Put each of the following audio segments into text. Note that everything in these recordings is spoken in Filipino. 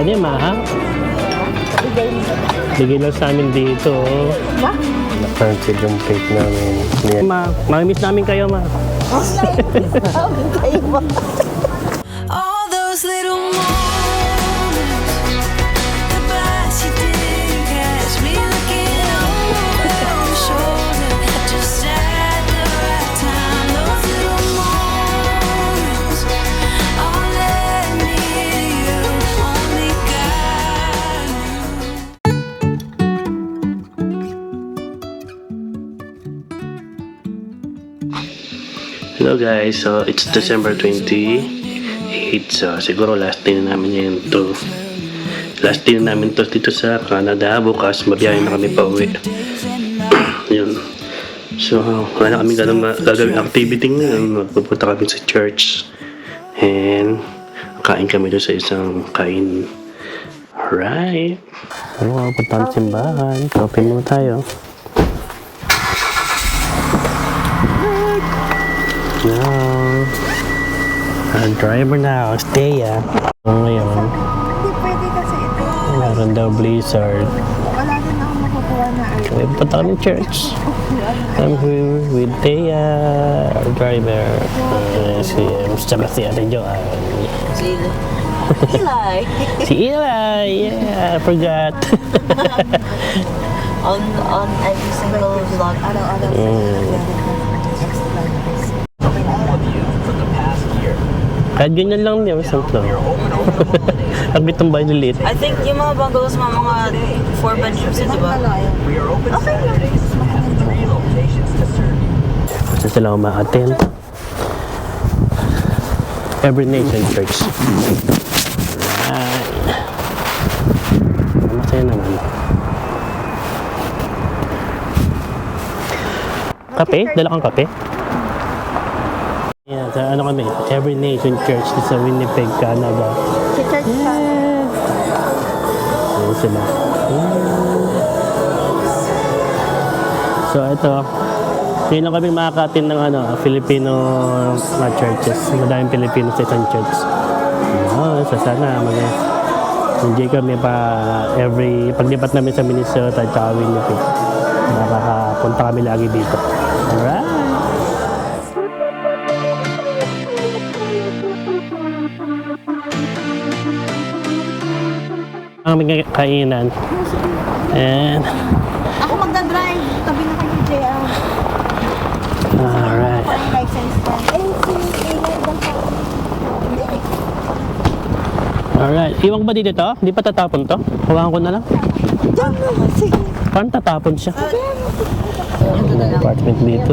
Ano yung mahal? Bigay lang sa amin dito. Nakancel yung plate namin. Mamimiss namin kayo, ma. All those little moments, the bus you didn't catch me looking over your shoulder, just at the right time. Those little moments all led me to you, only God knew. Hello guys, so it's December 28, so siguro last day na namin yun to. Last day na namin to dito sa Canada. Bukas mabiyahe na kami pa uwi. Yun. So wala na kami gagawin activity ngayon. Magpupunta kami sa church and kain kami doon sa isang kain. Alright. Ano nga punta ng simbahan? Open muna tayo. No. Our driver now, stay ngayon, Hindi pwede kasi ito. meron daw blizzard. Wala din ako makukuha na ay. Kaya punta kami church. I'm here with Thea, our driver. Si Ate Joanne. Eli. Si Eli, yeah, I forgot. on every single vlog. Kahit ganyan lang niya, masang lang. Ang bitong bahay lilit. I think yung mga bungalows mga 4 bedrooms yun, diba? Okay lang. Kasi sila umaattend. Every Nation Church. Alright. Masaya naman. Kape? Dala kang kape? Yeah, sa ano kami? Every Nation Church sa Winnipeg, Canada. Sa church ka. Ayan sila. So ito, ngayon lang kami makaka-attend ng Filipino churches. Madaming Pilipino sa isang church. So sana enjoy kami pa paglipat namin sa Minnesota at saka Winnipeg. Nakakapunta kami lagi dito. Alright! Ang aming kainan. And Ako magdadrive. Tabi na kayo, JR. alright. Parang license pa. Eh, Alright. Iwan ko ba dito to? Hindi pa tatapon to? Hawakan ko na lang. Diyan na. Sige. Paano tatapon siya? Apartment dito.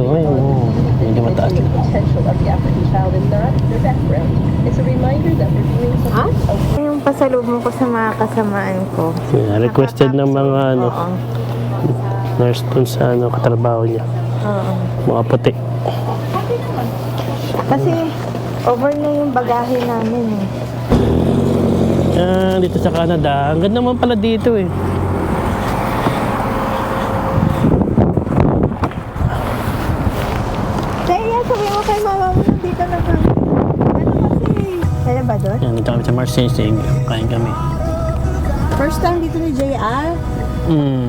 Hindi mataas lang. Potential of the African child and not their background. It's a reminder that reviewing Ha? Yung pasalubong ko sa mga kasamaan ko. Yeah, requested ng mga nurse dun sa katrabaho niya. Oo. Mga puti. Kasi over na yung bagahe namin eh. Dito sa Canada. Ang ganda naman pala dito eh. Kaya sabihin mo kay mama mo dito na kami. Ano kasi? Kaya ba doon? Yan, dito kami sa Marcesig. Kain kami. First time dito ni JR.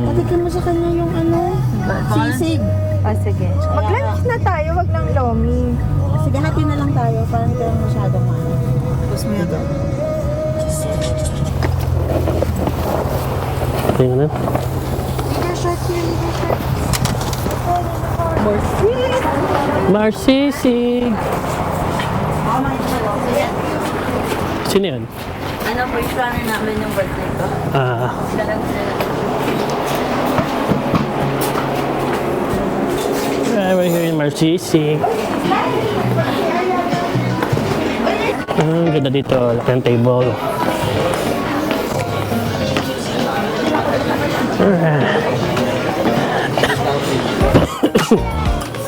Patikin mo sa kanya yung sisig. Ah, sige. Mag-lunch na tayo, wag lang lomi. Sige, hati na lang tayo para hindi tayo masyadong Tapos mo yun. Tingnan na. Leader shot here, leader shot. More sweet. Marcesig! Sino yun? Ano, first runner namin yung birthday ko. We're here in Marcesig. Ang ganda dito. Laki ng table.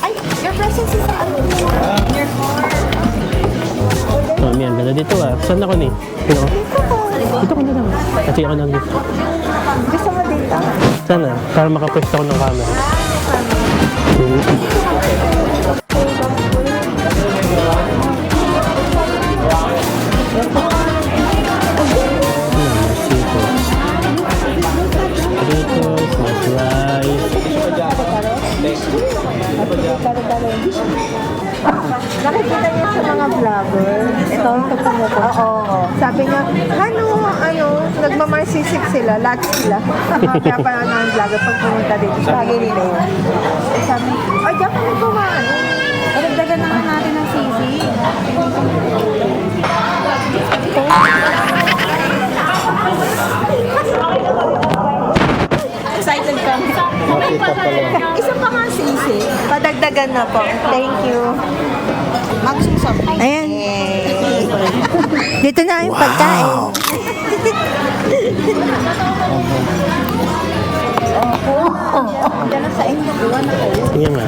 Ay, your presence is your car. Yan, ganda dito Saan ako ni? Dito ko na lang. Kasi ako lang dito. Gusto mo dito? Sana, para makapwesto ako ng camera. guys. Nakikita niya sa mga vlogger. Ito, oo. Sabi niya, nagmamarsisik sila, lahat sila. Kaya pala ng vlogger pag pumunta dito. Lagi nila yun. Sabi, diyan ka nagbumaan. Dagdagan naman natin ng sisi. Excited ka. Isa pa nga sisi. Padagdagan na po. Thank you. Magsusap. Ayan. Dito na yung pagkain. Diyan na sa inyo. Iwan na kayo. Sige nga.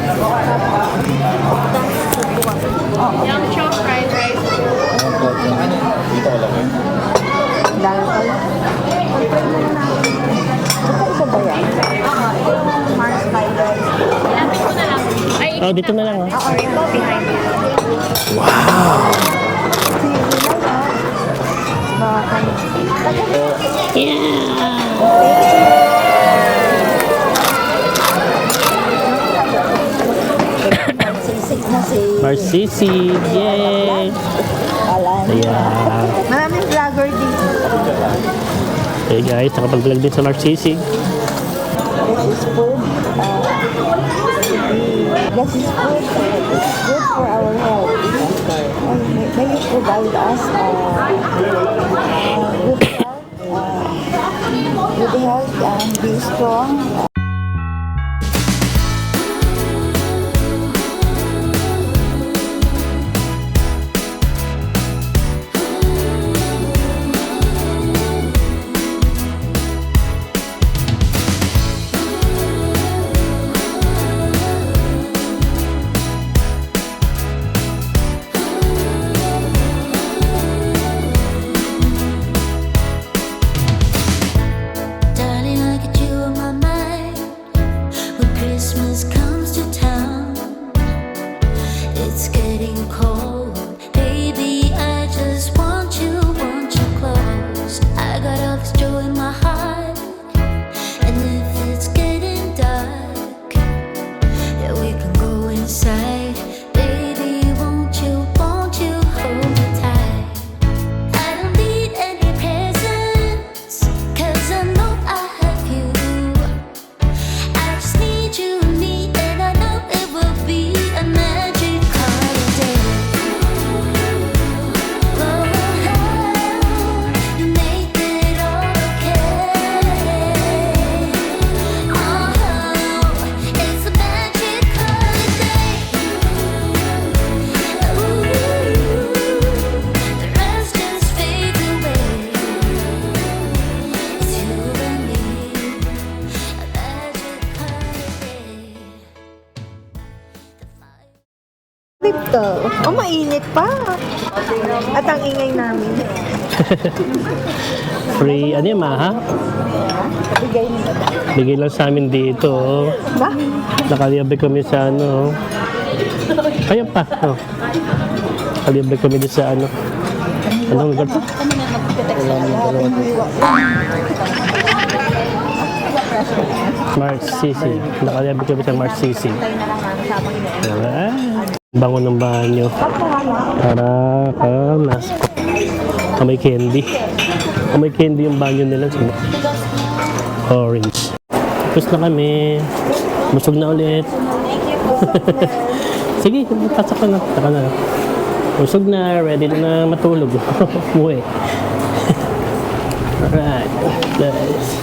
Dahil pala. Try mo na natin. Ito ba yan? Mars Spiders. Oh, dito na lang. Oo, ito behind you. Wow! Baka. Sisig na si Marsisig! Yay! Alan. Ayan. Maraming vlogger dito. Hey guys, nakapag-vlog din sa Marsisig. This is food. This is food. It's good for our health. May you provide us good health and be strong. Darling, I get you on my mind when Christmas comes to town. It's getting cold, baby. I just want you close. I got all this joy in my heart, and if it's getting dark, yeah, we can go inside. Baby, won't you hold me tight? I don't need any presents, 'cause I know I have you. I just need you, and I know it will be a magic holiday. Oh, you make it all okay. Oh, it's a magic holiday. Ooh, the rest just fades away. It's you and me, a magic holiday. Dito. Oh, mainit pa. At ang ingay namin. Free, ano yan, ha? Bigay nila. Bigay lang sa amin dito. Oh. Ba? Nakalibre kami sa ano. Ayan pa. Oh. Nakalibre kami dito sa ano. Anong lugar to? Marsisig. Nakalibre kami sa Marsisig. Ayan. Bango ng banyo. Para mas may candy. May candy yung banyo nila. Orange. Tapos na kami. Busog na ulit. Sige, pasok ka na. Taka na. Busog na. Ready na matulog. Uwi. Alright. Guys.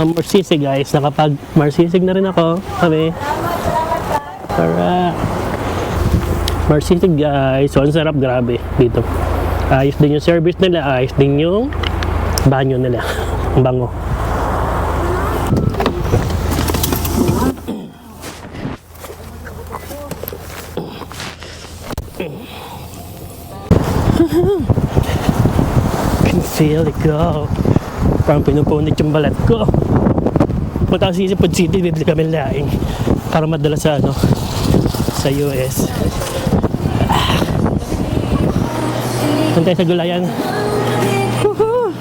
Marsisig guys. Nakapag-marsisig na rin ako. Kami. Alright. Marsisig guys. So, ang sarap. Grabe. Dito. Ayos din yung service nila. Ayos din yung banyo nila. Ang bango. Can feel it go. Parang pinupunit yung balat ko. Punta kasi sa Food City, bibili kami laing para madala sa ano, sa US. Doon tayo sa gulayan. Woohoo!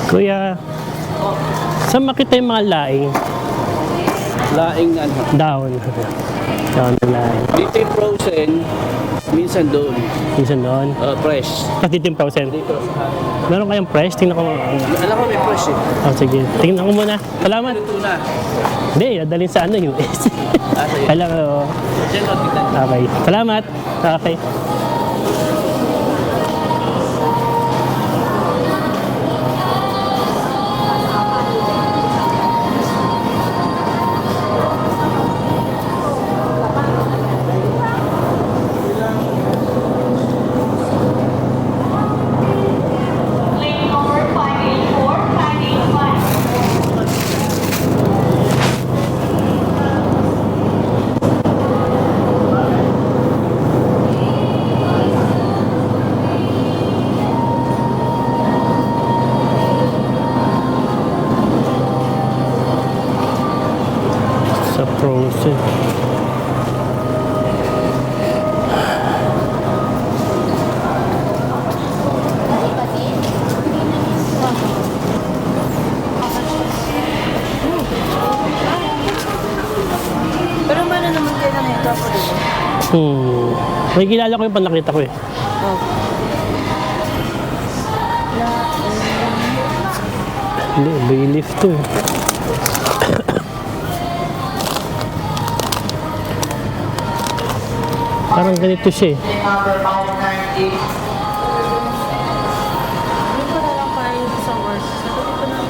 Kuya, saan makita yung mga laing? Laing ano. Down. Down na laing. Dito yung frozen, minsan doon. Minsan doon. Fresh. Pati yung frozen. Dito. Meron kayong fresh? Tingnan ko. Alam ko may fresh eh. Oh, sige. Tingnan ko muna. Salamat. Ito na. Hindi, dadalhin sa ano, US. Sige. Kailangan, oh. Diyan o, tignan. Okay. Salamat. Okay. Sa frozen. Pero mana naman kayo ng makeup ko dito? May kilala ko yung panakita ko eh. Hindi, bailiff to eh. Parang ganito siya eh. Hindi ko na lang kaya yung isang words. Sabi ko na.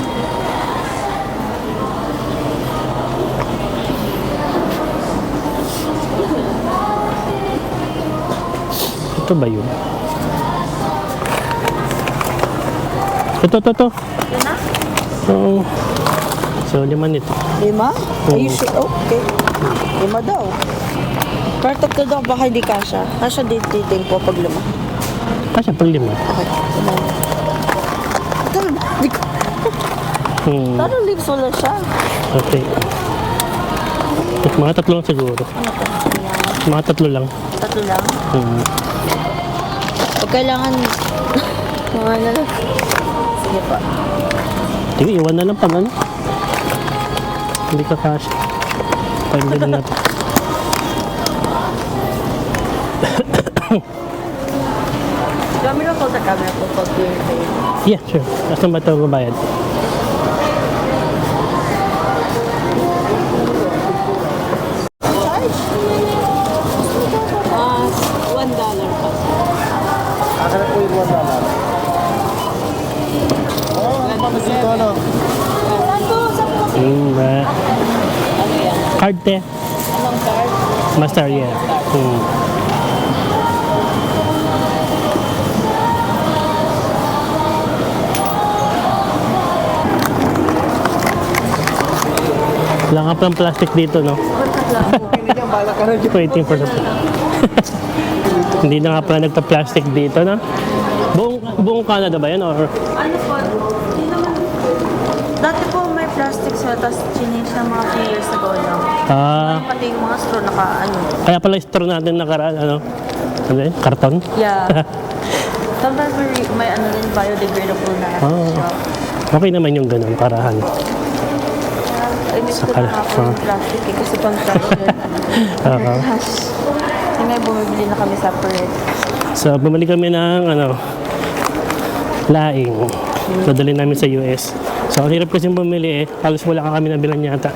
Ito ba yun? Ito. Yun na? Oo. So, 5 nito. 5? Are you sure? Okay. 5 daw. Pero tatlo daw, baka hindi kasha. Kasha dating po pag 5. Kasi pag 5. Okay. Parang lips wala siya. Okay. Mga 3 lang siguro. Mga 3 lang. Tatlo lang. Hmm. Pag kailangan, mga na lang. Sige pa. Sige, iwan na lang pag ano. Hindi ka cash. Pagbilin natin. Dami lang po sa camera po pag pay. Yeah, sure. Basta ba ito bayad? Charge? $1 pa. Akala ko yung $1. Ba? Ano yan? Card te. Anong card? Master, yeah. Wala nga palang plastic dito, no? Waiting for the... Hindi na nga pala nagpa-plastic dito, no? Buong Canada ba yan? Or... Ano po? Hindi naman. Dati po may plastic siya, tapos change na mga few years ago lang. Ngayon pati yung mga straw naka ano. Kaya pala yung straw natin nakaraan, ano? Ano yun? Karton? Yeah. Sometimes may ano din biodegradable na siya. Okay naman yung ganun, para ano. Ay, miss ko na nga po yung plastic eh, kasi pang trash yun. Trash. Kasi may bumibili na kami separate. So, bumalik kami ng, ano, laing. Nadali namin sa US. So, ang hirap kasi bumili eh. Halos wala ka kami nabilan yata.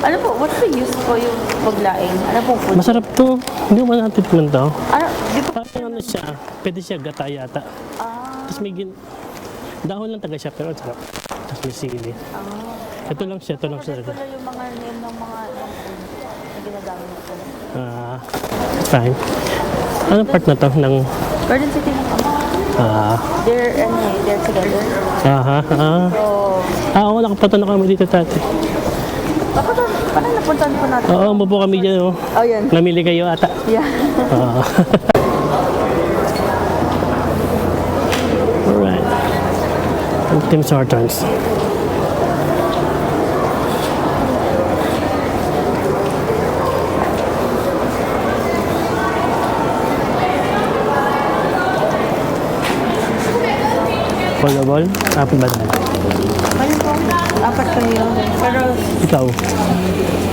Ano po, what's the use po yung paglaing? Ano pong food? Masarap to. Hindi mo natin man to. Ano, di ba? Parang ano siya, pwede siya gata yata. Tapos may dahon lang taga siya, pero ang sarap. Tapos may sili. Ito lang siya. Ito na yung mga name ng mga food na ginagamit ko. Fine. Anong part na to? Ng, Garden City na kami. They're together. So, oo, nakapunta na kami dito dati. paano napuntahan po natin? Oo, umupo kami dyan. Oh. Oh, yan. Namili kayo ata. Yeah. Alright. Tim Hortons. Foldable? Apat ba tayo? Ano po? Apat kayo. Pero, Ikaw?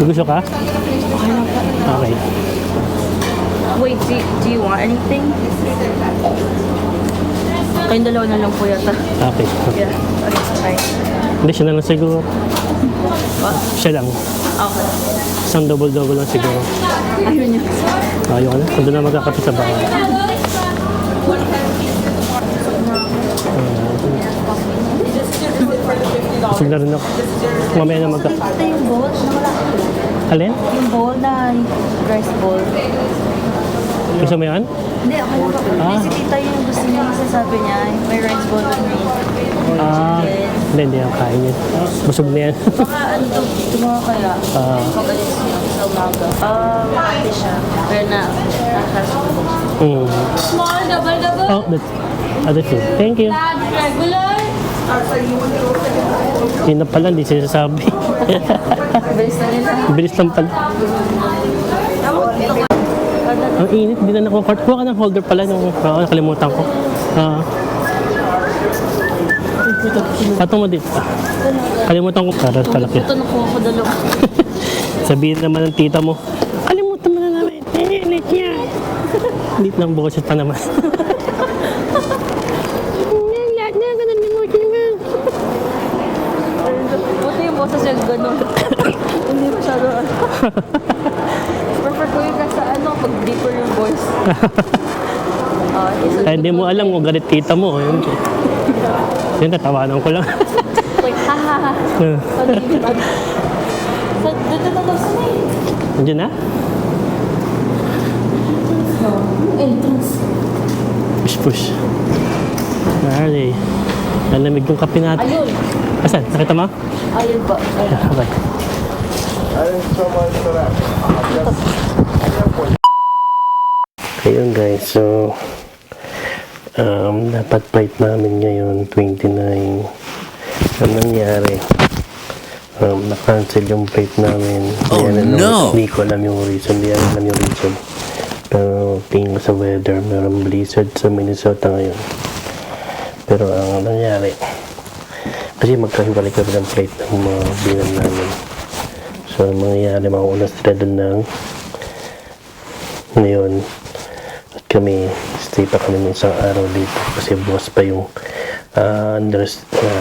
May gusto ka? okay lang po. Okay. Wait, do you want anything? Kayong dalawa na lang po yata. Okay. Yeah. Okay. Hindi, siya na lang siguro. What? Siya lang. Okay. Isang double-double lang siguro. Ayun yun. Ayaw ka na. Kung doon na magkakape sa bahay. Busog na rin ako. Mamaya na magka... Ito yung bowl. Nawala. Alin? Yung bowl na rice bowl. Gusto mo yan? Hindi, ako lang po. Ah. Si tita yung gusto niya. Sasabi niya, may rice bowl na may chicken. Hindi ako kain yan. Busog na yan. Baka ano to, tomorrow kaya. Pag-alis niya sa umaga. Makati siya. Pero nakasubo. Small, double. Oh, that's other food. Thank you. Regular. Hindi na pala, hindi siya sasabi. Bilis na nila. Bilis lang pala. Ang init, hindi na naku-court. Kuha ka ng holder pala nung nakalimutan ko. Patong mo dito. Kalimutan ko. Para palaki. Ito nakuha ko dalawa. Sabihin naman ng tita mo, kalimutan mo na naman. Init niya. Hindi nang boses pa naman. Lahat na, ganun limutin mo. Buti yung boses yung gano'n. Hindi masyado ano. Prefer ko yung nasa ano, pag deeper yung voice. Ay, hindi mo alam kung galit tita mo. Yun, yun tatawanan ko lang. Like, ha. So, dito na daw sa may. Nandiyan na? Entrance. Push. Nari. Nalamig yung kape natin. Ayun. Asan? Nakita mo? Ayun ba? Ayun. Okay. Ayun guys, so dapat flight namin ngayon 29. Ang nangyari, na-cancel yung flight namin. Hindi ko alam yung reason. Pero tingin ko sa weather, mayroong blizzard sa Minnesota ngayon. Pero ang nangyari, kasi magkahiwalay kami ng flight ng mga bilang namin. So, ang mangyayari, mauna sila doon ng ngayon. At kami, stay pa kami ng isang araw dito kasi bukas pa yung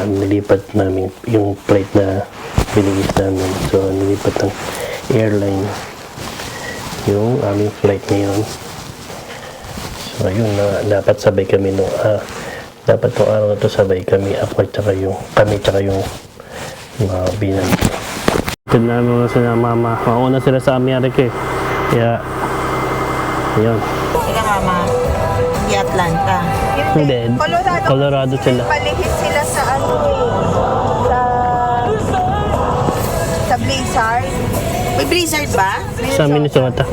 nilipat namin yung flight na binigis namin. So, nilipat ng airline yung aming flight ngayon. So, yun na, dapat sabay kami no, dapat tong araw na to sabay kami, ako at saka yung mga binan. Tignan namin mga sila mama. Mauna sila sa Amerika eh. Kaya, yun. Sila mama, hindi Atlanta. Hindi, Colorado sila. Palihis sila sa ano sa Blizzard. May Blizzard ba? Sa Minnesota.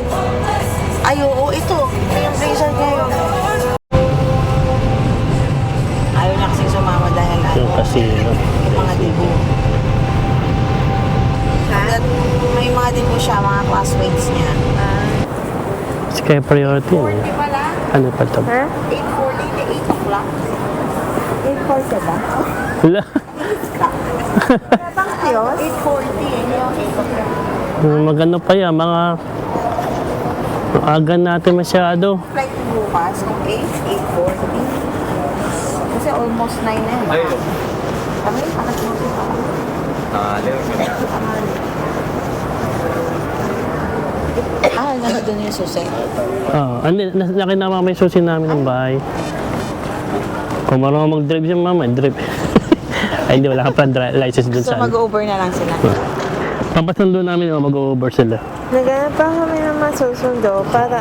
Ay, oo, ito. Yung Blizzard ngayon. Ayaw na kasing sumama dahil Yung casino. yung mga dibu. May mga dibu siya, mga classmates niya. It's kaya priority yun. Eh. Ano pa ito? 8:40 to 8 o'clock. 8:40 ba? Wala. Bakit yun? 8:40 yung 8 o'clock. Magano pa yan, mga aga natin masyado. Flight bukas, kung 8:40. Kasi almost 9 na yun. Ayun. Kami, anak mo po. Nandun yung susi. Nakinama may susi namin ng bahay. Kung marunong mag-drive siya, mama, drive. Ay, hindi, wala ka pa license dun So, sa mag-over na lang sila. Pampasundo namin, mag-over sila. Naghanap pa kami ng masusundo para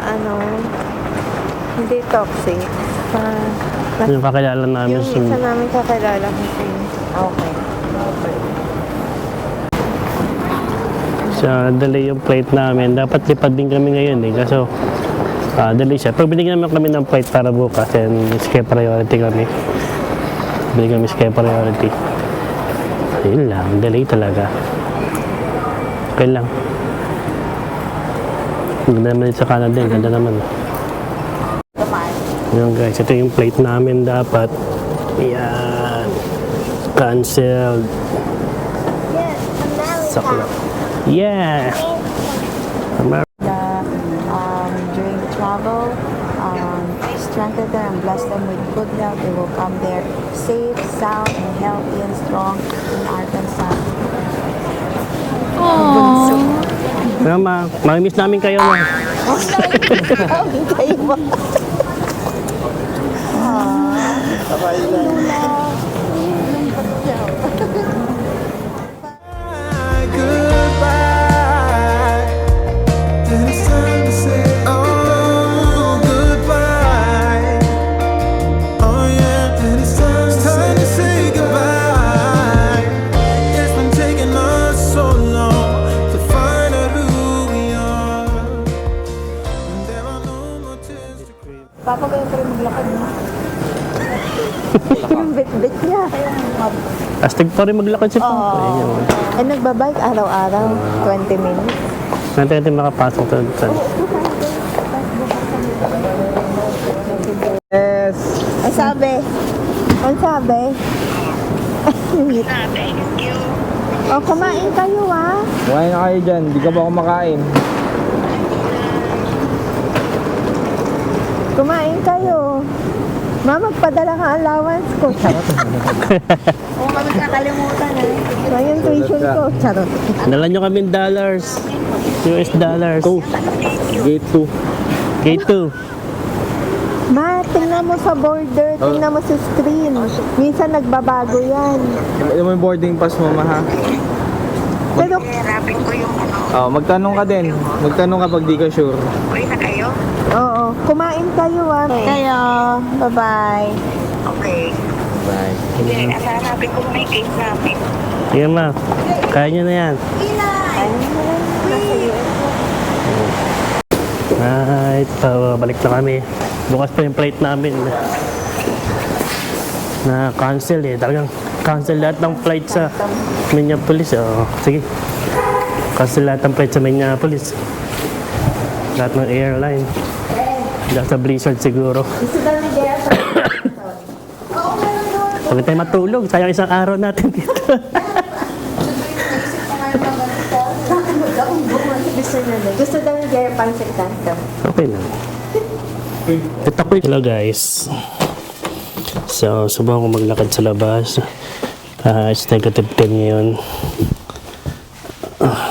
hindi toxic. Yung kakilala namin. Yung isa namin kakilala kasi. Okay. Delay yung flight namin. Dapat lipad din kami ngayon eh. Kaso, delay siya. Pero binigyan naman kami ng flight para bukas and sky priority kami. Binigyan kami sky priority. Ayun lang, delay talaga. Okay lang. Ganda naman dito sa Canada eh. Ganda naman. Yun guys, ito yung flight namin dapat. Yan. Canceled. Yes, Saklap. Yeah! During the travel, strengthen them and bless them with good health. They will come there safe, sound, and healthy and strong in Arkansas. Pero mamimiss namin kayo, ma. Kayo ba? Goodbye. And it's time to say, oh, goodbye. Oh, yeah. And it's time to say goodbye. It's been taking us so long to find out who we are. And there are no more tears to cry. Papa, kayo pa rin maglakad mo. Yung bit-bit niya. Astig pa rin maglakad si Papa. Ayun. Eh, nagbabike araw-araw, 20 minutes. Natin natin makapasok sa Yes. Ay, sabi. Ang sabi. Oh, kumain kayo, ah. Kumain na kayo dyan. Di ka ba kumakain? Kumain kayo. Ma, magpadala ka allowance ko. Charot. Oo, kami kakalimutan eh. So, yung tuition ko. Charot. Dala nyo kami dollars. US dollars. Gate 2. Gate 2. Ma, tingnan mo sa border. Tingnan mo sa screen. Minsan nagbabago yan. Ano mo yung boarding pass mo, ma, ha? Pero, Oh, magtanong ka din. Magtanong ka pag di ka sure. oo. Kumain kayo, ah. Kayo. Bye-bye. Bye. Sige, ma. Kaya nyo na yan. Right. Balik na kami. Bukas pa yung flight namin. Na cancel eh. Talagang cancel lahat ng flight sa Minneapolis. Oh, sige. Cancel lahat ng flight sa Minneapolis. Lahat ng airline. Dahil sa blizzard siguro. Huwag tayo matulog. Sayang isang araw natin dito. Gusto daw ni Jerry pancit canton. Okay lang. Ito ko. Hello guys. So, subukan ko maglakad sa labas. It's negative 10 ngayon.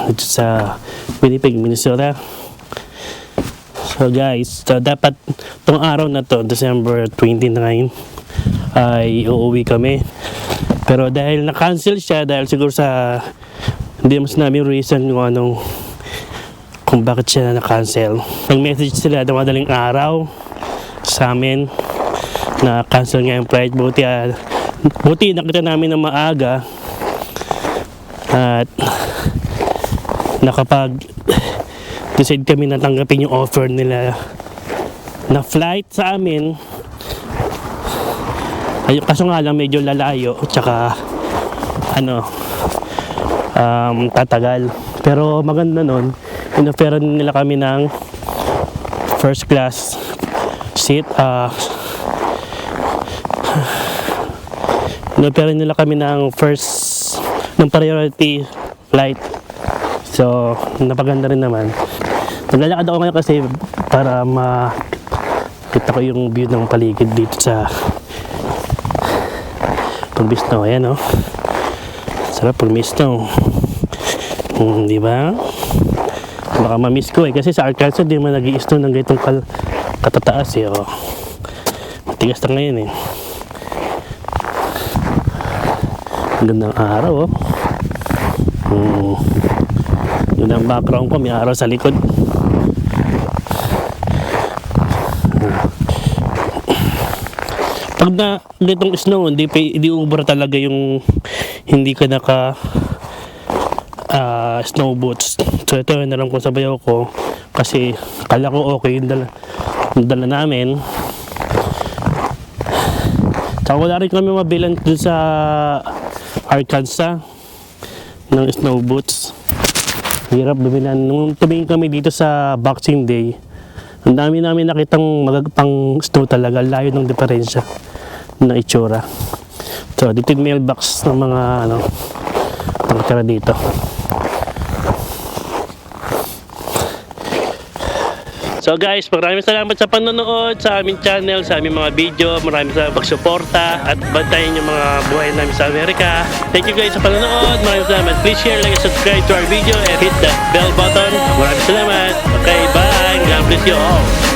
Dito sa Winnipeg, Minnesota. So guys, so dapat tong araw na to, December 29, ay uuwi kami. Pero dahil na-cancel siya, dahil siguro sa hindi mas namin reason kung bakit siya na-cancel. Nag-message sila na madaling araw sa amin na cancel nga yung flight. Buti nakita namin na maaga at decide kami na tanggapin yung offer nila na flight sa amin. Ay, kaso nga lang medyo lalayo tsaka tatagal. Pero maganda nun, inofferan nila kami ng first class seat. Inofferan nila kami ng priority flight. So, napaganda rin naman. Naglalakad ako ngayon kasi para makita ko yung view ng paligid dito sa Pag-Snow. Ayan, oh. Sarap pag-Snow. Di ba? Baka ma-miss ko eh. Kasi sa Arkansas, di man nag-i-snow ng ganitong katataas eh. Oh. Matigas na ngayon eh. Ang gandang araw, oh. Yun ang background ko, may araw sa likod. Pag na ganitong snow, hindi ubra talaga yung hindi ka snow boots. So ito na lang kung sabayaw ko kasi kala ko okay yung dala namin. Tsaka wala rin kami mabilan dun sa Arkansas ng snow boots. Hirap bumilan. Nung tumingin kami dito sa Boxing Day, ang dami namin nakitang magagpang snow talaga. Layo ng diferensya ng itsura. So, dito yung mailbox ng mga ano, nakatira dito. So guys, maraming salamat sa panonood sa aming channel, sa aming mga video. Maraming salamat pagsuporta at bantayan yung mga buhay namin sa Amerika. Thank you guys sa panonood. Maraming salamat. Please share, like, and subscribe to our video and hit the bell button. Maraming salamat. Okay, bye. God bless you all.